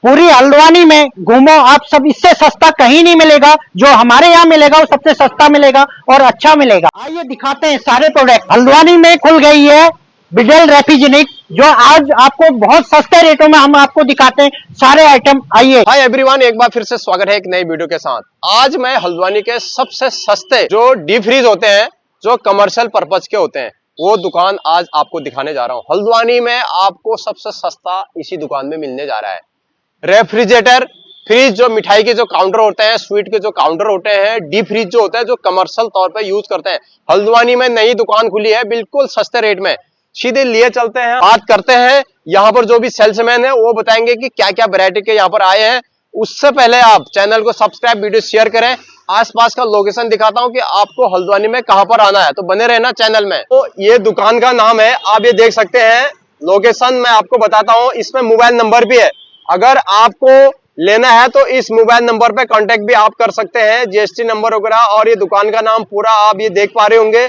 पूरी हल्द्वानी में घूमो आप, सब इससे सस्ता कहीं नहीं मिलेगा। जो हमारे यहाँ मिलेगा वो सबसे सस्ता मिलेगा और अच्छा मिलेगा। आइए दिखाते हैं सारे प्रोडक्ट। हल्द्वानी में खुल गई है बिडेल रेफ्रिजरेटर, जो आज आपको बहुत सस्ते रेटों में हम आपको दिखाते हैं सारे आइटम। आइए। हाय एवरीवन, एक बार फिर से स्वागत है एक नई वीडियो के साथ। आज मैं हल्द्वानी के सबसे सस्ते जो डीप फ्रीज होते हैं, जो कमर्शियल पर्पज के होते हैं, वो दुकान आज आपको दिखाने जा रहा हूँ। हल्द्वानी में आपको सबसे सस्ता इसी दुकान में मिलने जा रहा है। रेफ्रिजरेटर, फ्रिज, जो मिठाई के जो काउंटर होते हैं, स्वीट के जो काउंटर होते हैं, डीप फ्रिज जो होता है, जो कमर्शियल तौर पे यूज करते हैं, हल्द्वानी में नई दुकान खुली है बिल्कुल सस्ते रेट में। सीधे लिए चलते हैं, बात करते हैं। यहाँ पर जो भी सेल्समैन है वो बताएंगे कि क्या क्या वैरायटी के यहाँ पर आए हैं। उससे पहले आप चैनल को सब्सक्राइब, वीडियो शेयर करें। आसपास का लोकेशन दिखाता हूँ कि आपको हल्द्वानी में कहाँ पर आना है, तो बने रहना चैनल में। तो ये दुकान का नाम है, आप ये देख सकते हैं। लोकेशन मैं आपको बताता हूँ, इसमें मोबाइल नंबर भी है। अगर आपको लेना है तो इस मोबाइल नंबर पे कांटेक्ट भी आप कर सकते हैं, जीएसटी नंबर वगैरह। और ये दुकान का नाम पूरा आप ये देख पा रहे होंगे।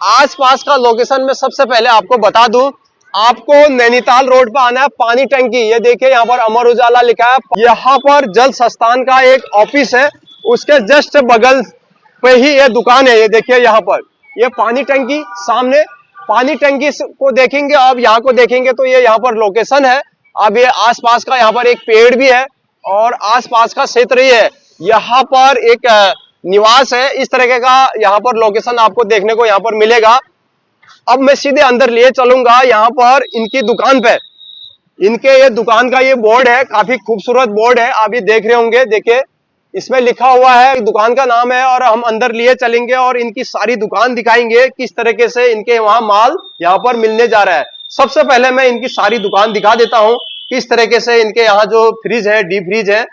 आसपास का लोकेशन में सबसे पहले आपको बता दूं, आपको नैनीताल रोड पर आना है। पानी टंकी, ये देखिए यहाँ पर अमर उजाला लिखा है। यहाँ पर जल संस्थान का एक ऑफिस है, उसके जस्ट बगल पे ही ये दुकान है। ये देखिए यहाँ पर ये पानी टंकी, सामने पानी टंकी को देखेंगे आप, यहाँ को देखेंगे तो ये यहाँ पर लोकेशन है। अब ये आसपास का यहाँ पर एक पेड़ भी है और आसपास का क्षेत्र ही है। यहाँ पर एक निवास है, इस तरह का यहाँ पर लोकेशन आपको देखने को यहाँ पर मिलेगा। अब मैं सीधे अंदर लिए चलूंगा यहाँ पर इनकी दुकान पे। इनके ये दुकान का ये बोर्ड है, काफी खूबसूरत बोर्ड है, आप ये देख रहे होंगे। देखिए इसमें लिखा हुआ है, दुकान का नाम है। और हम अंदर लिए चलेंगे और इनकी सारी दुकान दिखाएंगे, किस तरीके से इनके वहां माल यहाँ पर मिलने जा रहा है। सबसे पहले मैं इनकी सारी दुकान दिखा देता हूँ, किस तरीके से इनके यहाँ जो फ्रिज है, डीप फ्रिज है।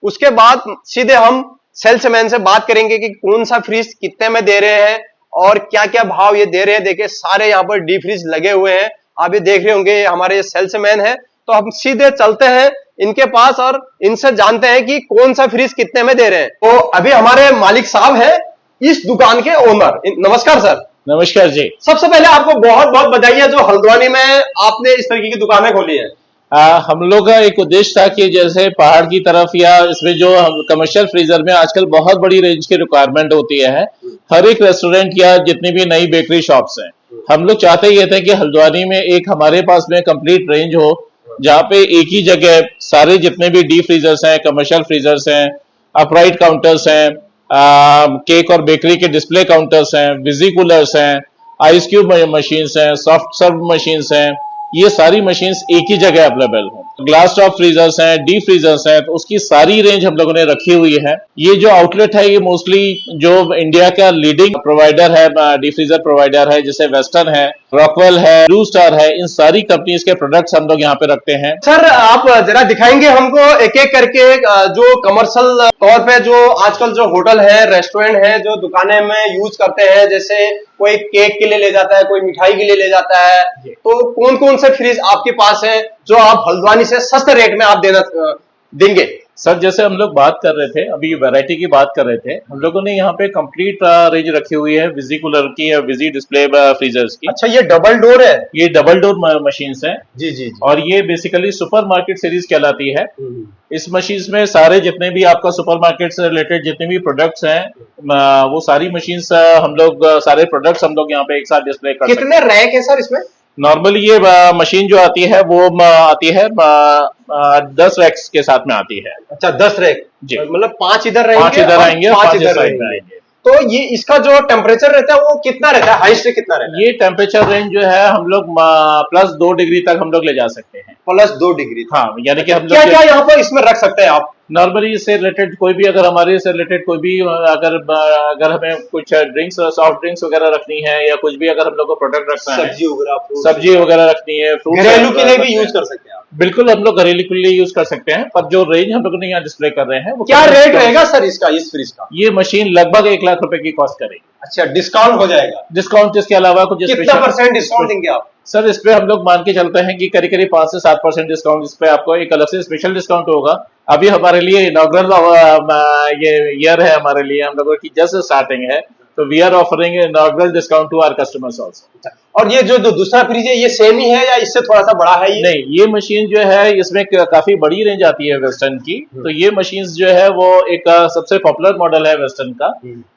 उसके बाद सीधे हम सेल्समैन से बात करेंगे कि कौन सा फ्रिज कितने में दे रहे हैं और क्या क्या भाव ये दे रहे हैं। देखिए सारे यहाँ पर डीप फ्रिज लगे हुए हैं, आप ये देख रहे होंगे। हमारे सेल्समैन है, तो हम सीधे चलते हैं इनके पास और इनसे जानते हैं कि कौन सा फ्रिज कितने में दे रहे हैं। तो अभी हमारे मालिक साहब है इस दुकान के ओनर। नमस्कार सर। नमस्कार जी। सबसे पहले आपको बहुत बहुत बधाई जो हल्द्वानी में आपने इस तरीके की दुकानें खोली है। हम लोग का एक उद्देश्य था कि जैसे पहाड़ की तरफ या इसमें जो कमर्शियल फ्रीजर में आजकल बहुत बड़ी रेंज की रिक्वायरमेंट होती है। हर एक रेस्टोरेंट या जितनी भी नई बेकरी शॉप्स हैं, हम लोग चाहते ये थे कि हल्द्वानी में एक हमारे पास में कंप्लीट रेंज हो, जहाँ पे एक ही जगह सारे जितने भी डीप फ्रीजर्स हैं, कमर्शियल फ्रीजर्स हैं, अपराइट काउंटर्स हैं, केक और बेकरी के डिस्प्ले काउंटर्स हैं, विजी कूलर्स हैं, आइस क्यूब मशीन्स हैं, सॉफ्ट सर्व मशीन्स हैं, ये सारी मशीन्स एक ही जगह अवेलेबल हैं। ग्लास टॉप फ्रीजर्स हैं, डीप फ्रीजर्स हैं, तो उसकी सारी रेंज हम लोगों ने रखी हुई है। ये जो आउटलेट है, ये मोस्टली जो इंडिया का लीडिंग प्रोवाइडर है, डीप फ्रीजर प्रोवाइडर है, जैसे वेस्टर्न है, रॉकवेल है, ब्लू स्टार है, इन सारी कंपनीज के प्रोडक्ट्स हम लोग यहाँ पे रखते हैं। सर आप जरा दिखाएंगे हमको एक एक करके, जो कमर्शियल तौर पे जो आजकल जो होटल है, रेस्टोरेंट है, जो दुकानें में यूज करते हैं, जैसे कोई केक के लिए ले जाता है, कोई मिठाई के लिए ले जाता है, तो कौन कौन से फ्रिज आपके पास है जो आप हल्द्वानी से सस्ते रेट में आप देंगे? सर जैसे हम लोग बात कर रहे थे, अभी वैरायटी की बात कर रहे थे, हम लोगों ने यहाँ पे कंप्लीट रेंज रखी हुई है विजी कूलर की या विजी डिस्प्ले फ्रीजर्स की। अच्छा, ये डबल डोर है? ये डबल डोर मशीन्स हैं जी जी जी। और ये बेसिकली सुपर मार्केट सीरीज कहलाती है। इस मशीन्स में सारे जितने भी आपका सुपर मार्केट से रिलेटेड जितने भी प्रोडक्ट्स हैं, वो सारी मशीन्स हम लोग, सारे प्रोडक्ट्स हम लोग यहाँ पे एक साथ डिस्प्ले कर। कितने रैक है सर इसमें? नॉर्मली ये मशीन जो आती है वो आती है 10 रैक्स के साथ में आती है। अच्छा, 10 रैक जी, मतलब 5 इधर रहेंगे, 5 इधर आएंगे, 5 इधर रहेंगे। तो ये इसका जो टेम्परेचर रहता है वो कितना रहता है, हाईएस्ट कितना रहता है? ये टेम्परेचर रेंज जो है हम लोग +2 डिग्री तक हम लोग ले जा सकते हैं। +2 डिग्री? हाँ, यानी कि हम लोग क्या क्या यहाँ पर इसमें रख सकते हैं आप? नॉर्मली इससे रिलेटेड कोई भी, अगर हमारे से रिलेटेड कोई भी, अगर हमें कुछ ड्रिंक्स, सॉफ्ट ड्रिंक्स वगैरह रखनी है या कुछ भी अगर हम लोग को प्रोडक्ट रखना है, सब्जी वगैरह रखनी है, घरेलू के लिए भी यूज कर सकते हैं आप? बिल्कुल, हम लोग घरेलू के लिए यूज कर सकते हैं। पर जो रेंज हम लोग ने यहाँ डिस्प्ले कर रहे हैं वो क्या रेट रहेगा सर इसका, इस फ्रिज का? ये मशीन लगभग 1 लाख रुपए की कॉस्ट करेगी। अच्छा, डिस्काउंट हो जाएगा? डिस्काउंट इसके अलावा कुछ कितना % डिस्काउंट देंगे आप? सर इस पे हम लोग मान के चलते हैं कि करीब 5 से 7% डिस्काउंट इस पे आपको एक अलग से स्पेशल डिस्काउंट होगा। अभी हमारे लिए इनॉग्रल ये ईयर है, हमारे लिए हम लोगों की जस्ट स्टार्टिंग है, तो we are offering inaugural discount to our customers also. और ये जो दूसरा फ्रिज है ये सेम ही है या इससे थोड़ा सा बड़ा है ये? नहीं, ये मशीन जो है इसमें काफी बड़ी रेंज आती है वेस्टर्न की। तो ये मशीन जो है वो एक सबसे पॉपुलर मॉडल है वेस्टर्न का,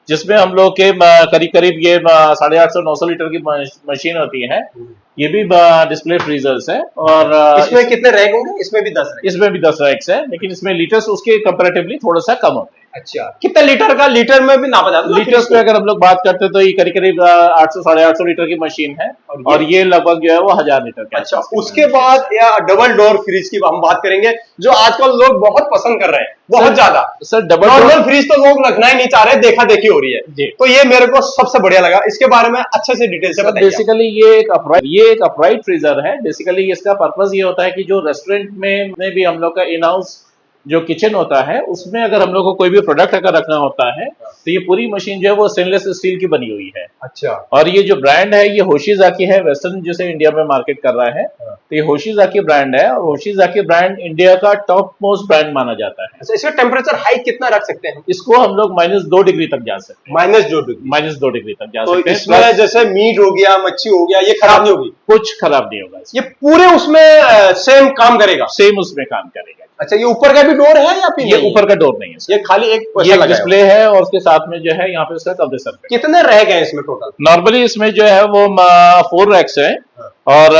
जिसमें हम लोग के करीब करीब ये 850-900 लीटर की मशीन होती है। ये भी डिस्प्ले फ्रीजर्स है। और इसमें कितने रैक होंगे? इसमें भी 10 रैक? इसमें भी 10 रैक्स है, लेकिन इसमें लीटर्स उसके कंपैरेटिवली थोड़ा सा कम होते हैं। अच्छा, कितना लीटर का? लीटर में भी नापा जाता है? लीटर्स पे अगर हम लोग बात करते हैं तो ये करीब करीब 800-850 लीटर की मशीन है, और ये लगभग जो है वो 1000 लीटर का। अच्छा, उसके बाद या डबल डोर फ्रिज की हम बात करेंगे जो आजकल लोग बहुत पसंद कर रहे हैं, बहुत ज्यादा। सर डबल नॉर्मल फ्रिज तो लोग रखना ही नहीं चाह रहे, देखा देखी हो रही है। तो ये मेरे को सबसे बढ़िया लगा, इसके बारे में अच्छे से डिटेल से बताइए। बेसिकली ये एक अपराइट फ्रीजर है। बेसिकली इसका पर्पस ये होता है कि जो रेस्टोरेंट में भी हम लोग का इन हाउस जो किचन होता है उसमें अगर हम लोग को कोई भी प्रोडक्ट अगर रखना होता है तो ये पूरी मशीन जो है वो स्टेनलेस स्टील की बनी हुई है। अच्छा। और ये जो ब्रांड है ये होशीजाकी है, वेस्टर्न जिसे इंडिया में मार्केट कर रहा है। तो ये होशीजाकी ब्रांड है, और होशीजाकी ब्रांड इंडिया का टॉप मोस्ट ब्रांड माना जाता है। अच्छा, इसका टेम्परेचर हाई कितना रख सकते हैं? इसको हम लोग -2 डिग्री तक जा सकते हैं। -2 डिग्री तक जा सकते हैं। इसमें जैसे मीट हो गया, मच्छी हो गया, ये खराब नहीं होगी? कुछ खराब नहीं होगा। ये पूरे उसमें सेम काम करेगा? सेम उसमें काम करेगा। अच्छा, ये ऊपर का भी डोर है या फिर ये ऊपर का डोर नहीं है, ये खाली एक डिस्प्ले है, और उसके साथ में जो है यहाँ पे उसका कंप्रेसर है। कितने रैक हैं इसमें टोटल? नॉर्मली इसमें जो है वो 4 रैक्स है, और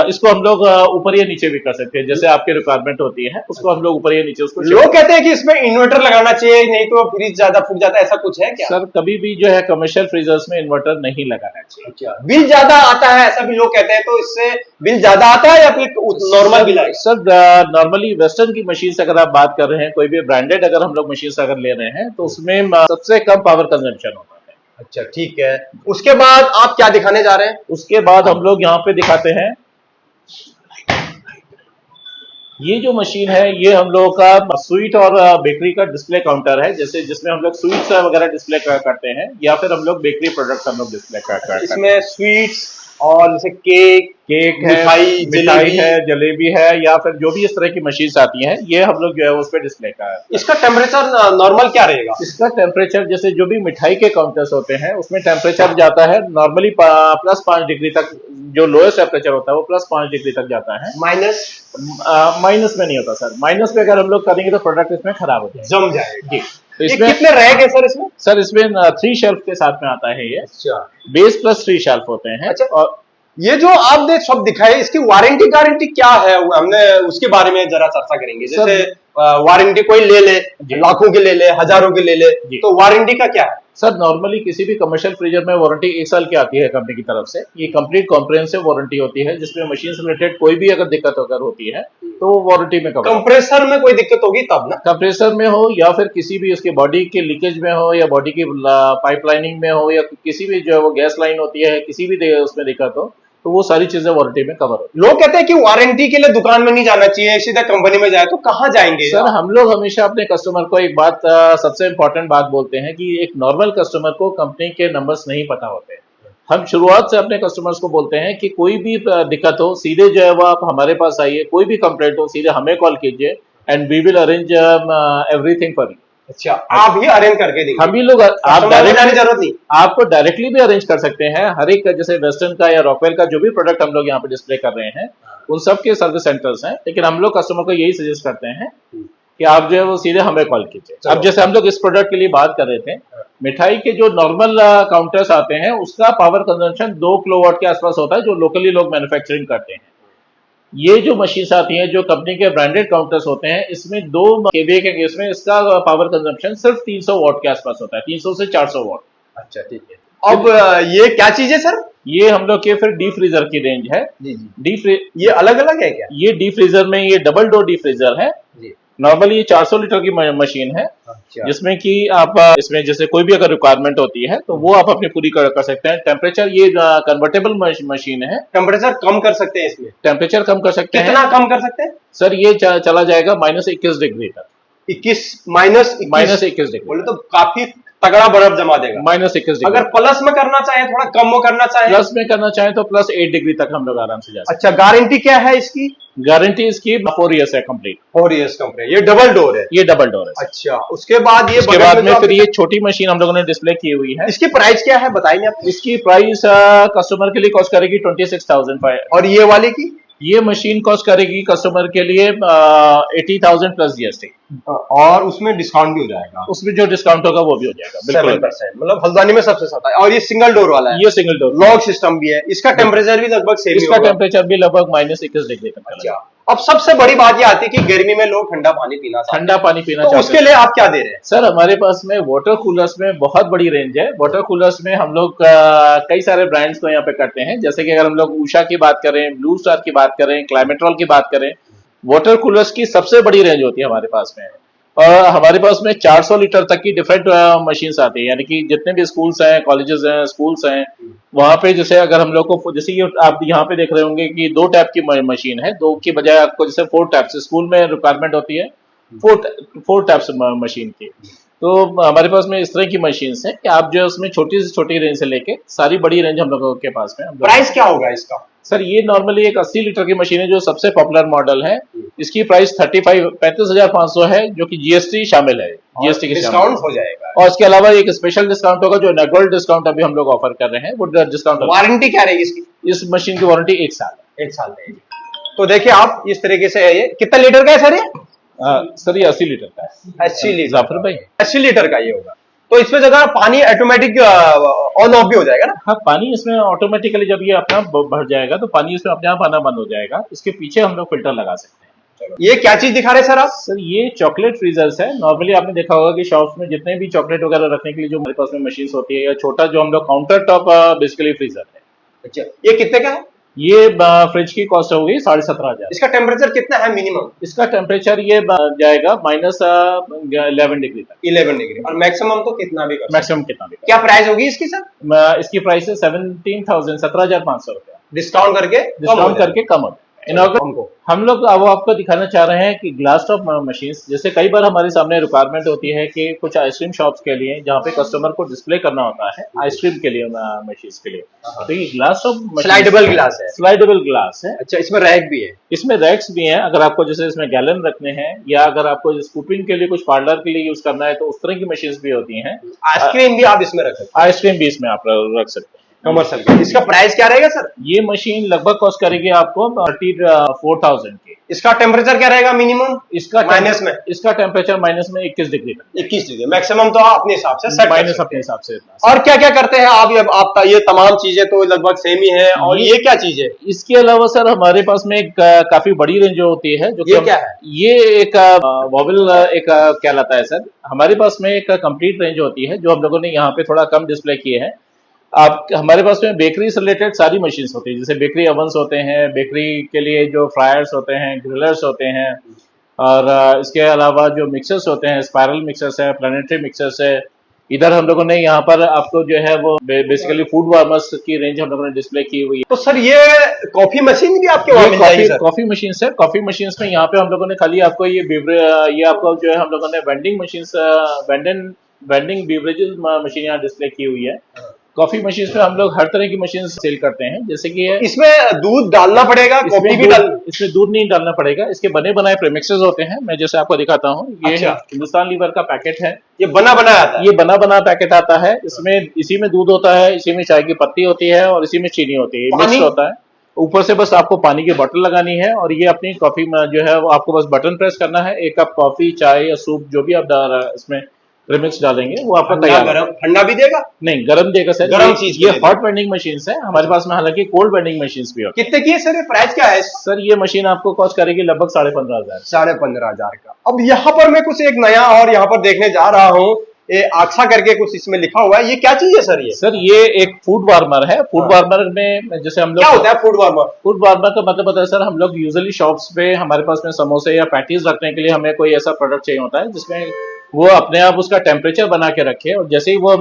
इसको हम लोग ऊपर या नीचे भी कर सकते हैं, जैसे आपकी रिक्वायरमेंट होती है उसको हम लोग ऊपर या नीचे उसको। लोग कहते हैं कि इसमें इन्वर्टर लगाना चाहिए, नहीं तो फ्रिज ज्यादा फूक जाता है, ऐसा कुछ है क्या? सर कभी भी जो है कमर्शियल फ्रीजर्स में इन्वर्टर नहीं लगाना चाहिए। अच्छा, बिल ज्यादा आता है ऐसा भी लोग कहते हैं, तो इससे बिल ज्यादा आता है या फिर नॉर्मल बिल आएगा? सर नॉर्मली वेस्टर्न की मशीन से अगर आप बात कर रहे हैं, कोई भी ब्रांडेड अगर हम लोग मशीन अगर ले रहे हैं तो उसमें सबसे कम पावर कंजम्पशन होता है। अच्छा, ठीक है। उसके बाद आप क्या दिखाने जा रहे हैं? उसके बाद हम लोग यहाँ पे दिखाते हैं ये जो मशीन है, ये हम लोगों का स्वीट और बेकरी का डिस्प्ले काउंटर है, जैसे जिसमें हम लोग स्वीट्स वगैरह डिस्प्ले करते हैं, या फिर हम लोग बेकरी प्रोडक्ट हम लोग डिस्प्ले करते हैं। इसमें स्वीट्स और जैसे केक है, मिठाई है, जलेबी है, या फिर जो भी इस तरह की मशीन्स आती हैं, ये हम लोग जो है उस पर डिस्प्ले का है। इसका टेम्परेचर नॉर्मल क्या रहेगा? इसका टेम्परेचर जैसे जो भी मिठाई के काउंटर्स होते हैं उसमें टेम्परेचर जाता है नॉर्मली +5 डिग्री तक। जो लोएस्ट टेम्परेचर होता है वो +5 डिग्री तक जाता है। माइनस में नहीं होता सर। माइनस में अगर हम लोग करेंगे तो प्रोडक्ट इसमें खराब हो जाएगा, जम जाएगा। तो इसमें कितने रैक है सर इसमें? सर इसमें 3 शेल्फ के साथ में आता है ये। अच्छा, बेस प्लस 3 शेल्फ होते हैं। अच्छा, और ये जो आपने सब दिखाए इसकी वारंटी गारंटी क्या है, हमने उसके बारे में जरा चर्चा करेंगे। जैसे वारंटी कोई ले ले, लाखों की ले ले, हजारों की ले ले, तो वारंटी का क्या है? सर नॉर्मली किसी भी कमर्शियल फ्रीजर में वारंटी 1 साल की आती है कंपनी की तरफ से। ये कंप्लीट कॉम्प्रिहेंसिव वारंटी होती है, जिसमें मशीन से रिलेटेड कोई भी अगर दिक्कत अगर होती है तो वो वारंटी में कवर। कंप्रेसर में कोई दिक्कत होगी तब ना? कंप्रेसर में हो या फिर किसी भी उसके बॉडी के लीकेज में हो, या बॉडी की पाइपलाइनिंग में हो, या किसी भी जो है वो गैस लाइन होती है, किसी भी उसमें दिक्कत हो, तो वो सारी चीजें वारंटी में कवर होती है। लोग कहते हैं कि वारंटी के लिए दुकान में नहीं जाना चाहिए, सीधा कंपनी में जाए, तो कहाँ जाएंगे? सर हम लोग हमेशा अपने कस्टमर को एक बात सबसे इंपॉर्टेंट बात बोलते हैं कि एक नॉर्मल कस्टमर को कंपनी के नंबर्स नहीं पता होते। हम शुरुआत से अपने कस्टमर्स को बोलते हैं कि कोई भी दिक्कत हो सीधे जो है वो आप हमारे पास आइए, कोई भी कंप्लेंट हो सीधे हमें कॉल कीजिए, and we will arrange everything for you. अच्छा, आप ही अरेंज करके देंगे? हम ही लोग, आप डायरेक्टली जरूरत नहीं, आपको डायरेक्टली भी अरेंज कर सकते हैं। हर एक जैसे वेस्टर्न का या रॉकवेल का जो भी प्रोडक्ट हम लोग यहाँ पे डिस्प्ले कर रहे हैं उन सब के सर्विस सेंटर्स हैं, लेकिन हम लोग कस्टमर को यही सजेस्ट करते हैं कि आप जो है वो सीधे हमें कॉल कीजिए। अब जैसे हम लोग इस प्रोडक्ट के लिए बात कर रहे थे, मिठाई के जो नॉर्मल काउंटर्स आते हैं उसका पावर कंजम्पशन 2 किलोवाट के आसपास होता है, जो लोकली लोग मैन्युफैक्चरिंग करते हैं। ये जो मशीन्स आती हैं जो कंपनी के ब्रांडेड काउंटर्स होते हैं, इसमें 2 केवीए के केस में इसका पावर कंजम्पशन सिर्फ 300 वाट के आसपास होता है, 300 से 400 वाट। अच्छा, ठीक है। अब ये क्या चीज है सर? ये हम लोग के फिर डी फ्रीजर की रेंज है। ये अलग अलग है क्या? ये डी फ्रीजर में ये डबल डोर डी फ्रीजर है। नॉर्मली ये 400 लीटर की मशीन है। अच्छा। जिसमें कि आप इसमें जैसे कोई भी अगर रिक्वायरमेंट होती है तो वो आप अपनी पूरी कर सकते हैं। टेम्परेचर ये कन्वर्टेबल मशीन है। टेम्परेचर कम कर सकते हैं इसमें? टेम्परेचर कम कर सकते हैं। कितना कम कर सकते हैं सर? ये चला जाएगा -21 डिग्री तक। -21 डिग्री? बोले तो काफी तगड़ा बर्फ जमा देगा। -21 डिग्री। अगर प्लस में करना चाहे, थोड़ा कम में करना चाहे, प्लस में करना चाहें तो +8 डिग्री तक हम लोग आराम से जा सकते अच्छा, गारंटी क्या है इसकी? हैं। गारंटी इसकी 4 ईयर्स है कंप्लीट। 4 years complete. ये डबल डोर है? ये डबल डोर है। अच्छा, उसके बाद ये उसके बगल बाद में जो फिर आपके- ये छोटी मशीन हम लोगों ने डिस्प्ले की हुई है। इसकी प्राइस क्या है बताइए आप? इसकी प्राइस कस्टमर के लिए कॉस्ट करेगी 26,500। और ये वाले की? ये मशीन कॉस्ट करेगी कस्टमर के लिए 80,000 प्लस GST। और उसमें डिस्काउंट भी हो जाएगा? उसमें जो डिस्काउंट होगा वो भी हो जाएगा, बिल्कुल। 7%, मतलब हल्द्वानी में सबसे सस्ता है। और ये सिंगल डोर वाला है? ये सिंगल डोर लॉक सिस्टम भी है। इसका टेम्परेचर भी लगभग सेम ही इसका होगा? टेम्परेचर भी लगभग -21 डिग्री तक का अच्छा, अब सबसे बड़ी बात ये आती है कि गर्मी में लोग ठंडा पानी पीना चाहते हैं, ठंडा पानी पीना तो चाहते उसके हैं। लिए आप क्या दे रहे हैं? सर हमारे पास में वाटर कूलर्स में बहुत बड़ी रेंज है। वाटर कूलर्स में हम लोग कई सारे ब्रांड्स को यहाँ पे करते हैं, जैसे कि अगर हम लोग उषा की बात करें, ब्लू स्टार की बात करें, क्लाइमेट्रॉल की बात करें, वाटर कूलर्स की सबसे बड़ी रेंज होती है हमारे पास में। और हमारे पास में 400 लीटर तक की डिफरेंट मशीन्स आती है, यानी कि जितने भी स्कूल्स हैं, कॉलेजेस हैं, स्कूल्स हैं, वहां पे जैसे अगर हम लोग को, जैसे ये आप यहाँ पे देख रहे होंगे कि 2 टैप की मशीन है, 2 की बजाय आपको जैसे 4 टैप्स स्कूल में रिक्वायरमेंट होती है, 4 टैप्स मशीन की। तो हमारे पास में इस तरह की मशीन्स हैं कि आप जो है उसमें छोटी से छोटी रेंज से लेके सारी बड़ी रेंज हम लोगों के पास में। प्राइस क्या होगा इसका? सर ये नॉर्मली एक 80 लीटर की मशीन है जो सबसे पॉपुलर मॉडल है। इसकी प्राइस 35,500 है, जो कि GST शामिल है, GST के डिस्काउंट हो जाएगा? और इसके अलावा एक स्पेशल डिस्काउंट होगा जो इनॉग्रेट डिस्काउंट अभी हम लोग ऑफर कर रहे हैं, वो डिस्काउंट। वारंटी क्या रहेगी इसकी? इस मशीन की वारंटी 1 साल। 1 साल रहेगी। तो देखिए आप इस तरीके से है। ये कितना लीटर का है सर? ये सर ये 80 लीटर का है। 80 लीटर? जाफर भाई 80 लीटर का ये होगा। तो इसमें जगह पानी ऑटोमेटिक ऑन ऑफ भी हो जाएगा ना? हाँ, पानी इसमें ऑटोमेटिकली जब ये अपना भर जाएगा तो पानी इसमें अपने आप आना बंद हो जाएगा। इसके पीछे हम लोग फिल्टर लगा सकते हैं। ये क्या चीज दिखा रहे हैं सर आप? सर ये चॉकलेट फ्रीजर्स है। नॉर्मली आपने देखा होगा कि शॉप्स में जितने भी चॉकलेट वगैरह रखने के लिए जो हमारे पास में मशीन होती है, या छोटा जो हम लोग काउंटर टॉप बेसिकली फ्रीजर है। अच्छा, ये कितने का है? ये फ्रिज की कॉस्ट होगी 17,500। इसका टेम्परेचर कितना है मिनिमम? इसका टेम्परेचर ये जाएगा -11 डिग्री तक। 11 डिग्री। और मैक्सिमम तो कितना भी कर सकते हैं? मैक्सिमम कितना भी। क्या प्राइस होगी इसकी सर? इसकी प्राइस है 17,500 रुपया। डिस्काउंट करके? डिस्काउंट करके कम हो जाएगा। हमको हम लोग अब आपको दिखाना चाह रहे हैं कि ग्लास टॉप मशीन्स, जैसे कई बार हमारे सामने रिक्वायरमेंट होती है कि कुछ आइसक्रीम शॉप्स के लिए जहाँ पे कस्टमर को डिस्प्ले करना होता है आइसक्रीम के लिए, मशीन्स के लिए, तो ये ग्लास टॉप स्लाइडेबल ग्लास है? स्लाइडेबल ग्लास है। अच्छा, इसमें रैक भी है? इसमें रैक्स भी हैं, अगर आपको जैसे इसमें गैलन रखने हैं या अगर आपको स्कूपिंग के लिए कुछ पार्लर के लिए यूज करना है तो उस तरह की मशीन्स भी होती हैं। आइसक्रीम भी आप इसमें रख सकते हैं? आइसक्रीम भी इसमें आप रख सकते हैं कमर्शियल का। इसका प्राइस क्या रहेगा सर? ये मशीन लगभग कॉस्ट करेगी आपको 34,000 की। इसका टेम्परेचर क्या रहेगा मिनिमम? इसका माइनस में? इसका टेम्परेचर माइनस में 21 डिग्री तक। 21 डिग्री। मैक्सिमम तो आप अपने हिसाब से सेट कर माइनस सकते अपने हैं। हिसाब से। और क्या क्या करते हैं आप? ये तमाम चीजें तो लगभग सेम ही है। और ये क्या चीज है? इसके अलावा सर हमारे पास में एक काफी बड़ी रेंज होती है जो कि ये क्या है? ये एक वॉबल एक कहलाता है सर। हमारे पास में एक कंप्लीट रेंज होती है जो हम लोगों ने यहाँ पे थोड़ा कम डिस्प्ले किए हैं। आप हमारे पास में बेकरी से रिलेटेड सारी मशीन्स होती है, जैसे बेकरी ओवंस होते हैं, बेकरी के लिए जो फ्रायर्स होते हैं, ग्रिलर्स होते हैं, और इसके अलावा जो मिक्सर्स होते हैं, स्पाइरल मिक्सर्स है, प्लानिटरी मिक्सर्स है। इधर हम लोगों ने यहाँ पर आपको जो है वो बेसिकली फूड वार्मर्स की रेंज हम लोगों ने डिस्प्ले की हुई है। तो सर ये कॉफी मशीन भी आपके वहां मिल जाएगी सर? कॉफी मशीन है। कॉफी मशीन में यहाँ पे हम लोगों ने खाली आपको ये आपको जो है हम लोगों ने vending machine, vending beverages machine यहाँ डिस्प्ले की हुई है। कॉफी मशीन में हम लोग हर तरह की मशीन सेल करते हैं, जैसे कि इसमें दूध डालना पड़ेगा? कॉफी भी डाल? इसमें दूध नहीं डालना पड़ेगा। इसके बने बनाए प्रेमिक्सेस होते हैं। मैं जैसे आपको दिखाता हूँ, ये अच्छा। हिंदुस्तान लीवर का पैकेट है। ये बना बनाया आता है? ये बना बना पैकेट आता है। इसमें इसी में दूध होता है, इसी में चाय की पत्ती होती है और इसी में चीनी होती है, मिक्स होता है। ऊपर से बस आपको पानी की बोतल लगानी है और ये अपनी कॉफी में जो है वो आपको बस बटन प्रेस करना है। 1 कप कॉफी, चाय या सूप जो भी आप इसमें प्रीमिक्स डालेंगे वो आपका तैयार है। ठंडा भी देगा? नहीं, गरम देगा सर। गरम चीज ये हॉट वेंडिंग मशीन है हमारे पास में, हालांकि कोल्ड वेंडिंग मशीन भी होती कितने की है सर? ये प्राइस क्या है? सर ये मशीन आपको कॉस्ट करेगी लगभग 15,500। 15,500 का। अब यहाँ पर मैं कुछ एक नया और यहाँ पर देखने जा रहा हूँ, ये आक्सा करके कुछ इसमें लिखा हुआ है। ये क्या चीज है सर? ये एक फूड वार्मर है। फूड वार्मर में जैसे हम लोग, क्या होता है फूड वार्मर? फूड वार्मर का मतलब होता है सर, हम लोग यूजुअली शॉप्स पे हमारे पास में समोसे या पैटीज रखने के लिए हमें कोई ऐसा प्रोडक्ट चाहिए होता है जिसमें वो अपने आप उसका टेम्परेचर बना के रखे और जैसे ही वो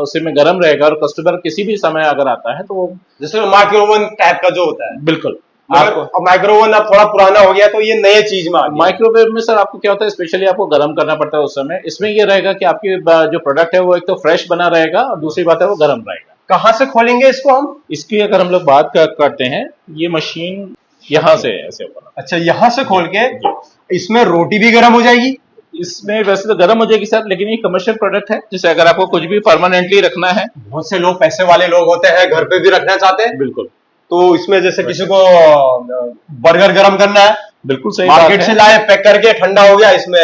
उसी में गर्म रहेगा और कस्टमर किसी भी समय अगर आता है तो वो जैसे माइक्रो ओवन टाइप का जो होता है। बिल्कुल आपको माइक्रोवेव अब थोड़ा पुराना हो गया तो ये नए चीज में आ गया। माइक्रोवेव में सर आपको क्या होता है, स्पेशली आपको गर्म करना पड़ता है उस समय। इसमें ये रहेगा कि आपकी जो प्रोडक्ट है वो एक तो फ्रेश बना रहेगा और दूसरी बात है वो गर्म रहेगा। कहाँ से खोलेंगे इसको हम? इसकी अगर हम लोग बात करते हैं, ये मशीन यहाँ से ऐसे बना। अच्छा, यहाँ से खोल के इसमें रोटी भी गर्म हो जाएगी? इसमें वैसे तो गर्म हो जाएगी सर, लेकिन ये कमर्शियल प्रोडक्ट है, जैसे अगर आपको कुछ भी परमानेंटली रखना है। बहुत से लोग पैसे वाले लोग होते हैं, घर पे भी रखना चाहते हैं। बिल्कुल। तो इसमें जैसे किसी को बर्गर गर्म करना है, बिल्कुल सही मार्केट से लाए, पैक करके ठंडा हो गया, इसमें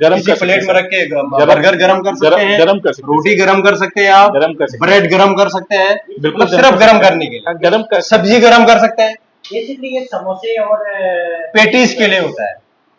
गरम किसी कर प्लेट में रख के गरम- बर्गर गर्म कर सकते हैं, गरम कर सकते हैं, रोटी गर्म कर सकते हैं, आप गरम कर सकते हैं, ब्रेड गर्म कर सकते हैं, बिल्कुल मतलब सिर्फ गर्म करने के लिए, गरम कर सब्जी गर्म कर सकते हैं। बेसिकली ये समोसे और पेटीज के लिए होता है,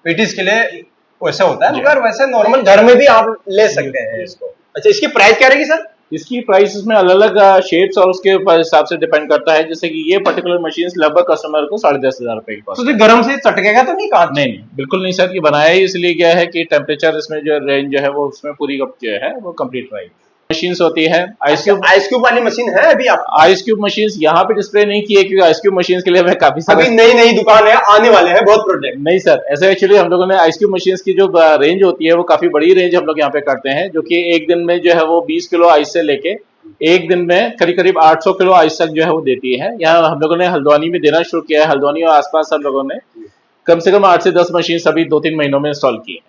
पेटीज के लिए वैसे होता है, मगर वैसे नॉर्मल घर में भी आप ले सकते हैं इसको। अच्छा, इसकी प्राइस क्या रहेगी सर? इसकी प्राइस इसमें अलग अलग शेप्स और उसके हिसाब से डिपेंड करता है। जैसे कि ये पर्टिकुलर मशीन लगभग कस्टमर को 10,500 रुपए की तो गर्म से चटकेगा तो नहीं कांच? नहीं, बिल्कुल नहीं सर, ये बनाया ही इसलिए गया है कि टेम्परेचर इसमें जो रेंज जो है वो उसमें पूरी जो है वो कंप्लीट रहेगी। मशीन्स होती है आइस क्यूब वाली मशीन है अभी आप? आइस क्यूब मशीन्स यहाँ पे डिस्प्ले नहीं की है क्योंकि आइस क्यूब मशीन्स के लिए हमें काफी अभी नई नई दुकान है, आने वाले हैं बहुत प्रोडक्ट। नहीं सर, ऐसे एक्चुअली हम लोगों ने आइस क्यूब मशीन्स की जो रेंज होती है वो काफी बड़ी रेंज हम लोग यहाँ पे करते हैं, जो कि एक दिन में जो है वो 20 किलो आइस से लेके एक दिन में करीब करीब 800 किलो आइस तक जो है वो देती है। यहाँ हम लोगों ने हल्द्वानी में देना शुरू किया है। हल्द्वानी और आसपास हम लोगों ने कम से कम 8 से 10 मशीन अभी 2-3 महीनों में इंस्टॉल की है।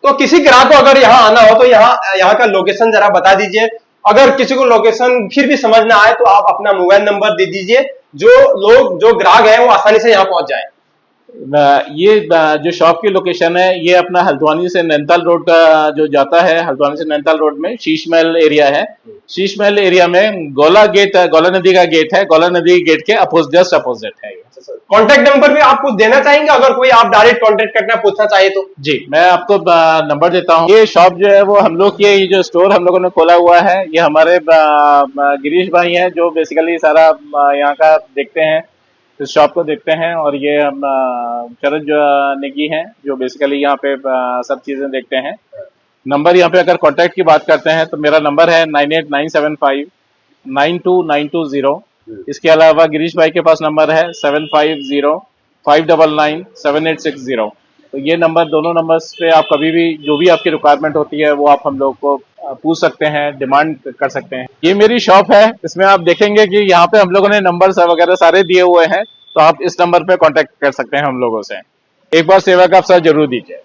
तो किसी ग्राहक को अगर यहाँ आना हो तो यहाँ का लोकेशन जरा बता दीजिए। अगर किसी को लोकेशन फिर भी समझ ना आए तो आप अपना मोबाइल नंबर दे दीजिए, जो ग्राहक है वो आसानी से यहाँ पहुंच जाए। ये जो शॉप की लोकेशन है ये अपना हल्द्वानी से नैनीताल रोड का जो जाता है, हल्द्वानी से नैनीताल रोड में शीश महल एरिया है। शीश महल एरिया में गोला नदी का गेट है, गोला नदी गेट के जस्ट अपोजिट है। कॉन्टेक्ट नंबर भी आप कुछ देना चाहेंगे अगर कोई आप डायरेक्ट कॉन्टेक्ट करना पूछना चाहिए तो? जी, मैं आपको नंबर देता हूँ। ये शॉप जो है वो हम लोग ये जो स्टोर हम लोगों ने खोला हुआ है, ये हमारे गिरीश भाई हैं जो बेसिकली सारा यहाँ का देखते हैं, इस शॉप को देखते हैं। और ये हम शरद नेगी हैं जो बेसिकली यहाँ पे सब चीजें देखते हैं। नंबर यहाँ पे अगर कॉन्टैक्ट की बात करते हैं तो मेरा नंबर है 9897592920। इसके अलावा गिरीश भाई के पास नंबर है 7505997860। तो ये नंबर, दोनों नंबर्स पे आप कभी भी जो भी आपकी रिक्वायरमेंट होती है वो आप हम लोग को पूछ सकते हैं, डिमांड कर सकते हैं। ये मेरी शॉप है, इसमें आप देखेंगे कि यहाँ पे हम लोगों ने नंबर वगैरह सारे दिए हुए हैं, तो आप इस नंबर पे कांटेक्ट कर सकते हैं हम लोगों से। एक बार सेवा का अवसर जरूर दीजिए।